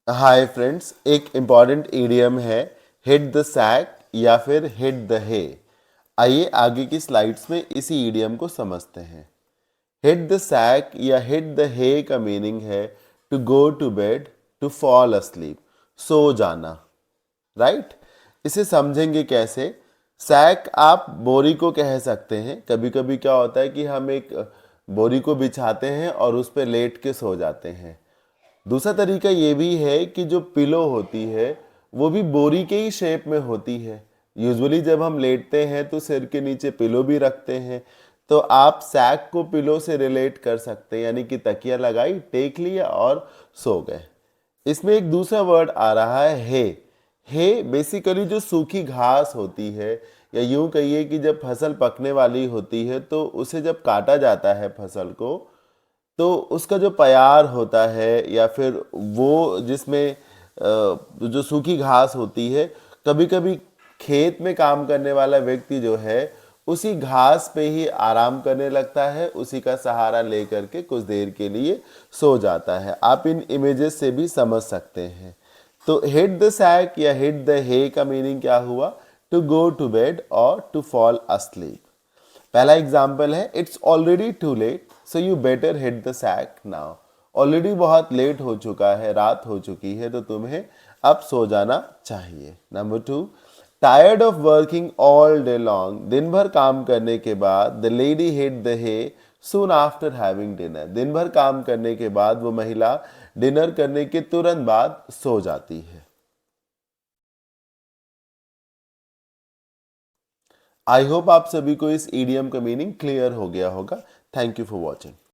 Hi friends, एक important idiom है hit the sack या फिर हिट द हे। आइए आगे की स्लाइड्स में इसी ईडियम को समझते हैं। हिट द सैक या हिट द हे का मीनिंग है to go to bed, to fall asleep, सो जाना। राइट? इसे समझेंगे कैसे। सैक आप बोरी को कह सकते हैं। कभी कभी क्या होता है कि हम एक बोरी को बिछाते हैं और उस पर लेट के सो जाते हैं। दूसरा तरीका ये भी है कि जो पिलो होती है वो भी बोरी के ही शेप में होती है। यूजुअली जब हम लेटते हैं तो सिर के नीचे पिलो भी रखते हैं। तो आप सैक को पिलो से रिलेट कर सकते हैं, यानी कि तकिया लगाई, टेक लिया और सो गए। इसमें एक दूसरा वर्ड आ रहा है हे बेसिकली जो सूखी घास होती है, या यूं कहिए कि जब फसल पकने वाली होती है तो उसे जब काटा जाता है फसल को, तो उसका जो प्यार होता है या फिर वो जिसमें जो सूखी घास होती है, कभी कभी खेत में काम करने वाला व्यक्ति जो है उसी घास पे ही आराम करने लगता है, उसी का सहारा लेकर के कुछ देर के लिए सो जाता है। आप इन इमेजेस से भी समझ सकते हैं। तो हिट द सैक या हिट द हे का मीनिंग क्या हुआ? टू गो टू बेड और टू फॉल अस्लीप। पहला एग्जाम्पल है, it's already too late so you better hit the sack now. Already बहुत लेट हो चुका है, रात हो चुकी है, तो तुम्हें अब सो जाना चाहिए। Number 2, tired of working all day long, दिन भर काम करने के बाद the lady hit the hay soon after having dinner. दिन भर काम करने के बाद वो महिला डिनर करने के तुरंत बाद सो जाती है। आई होप आप सभी को इस ईडियम का मीनिंग क्लियर हो गया होगा। Thank you for watching.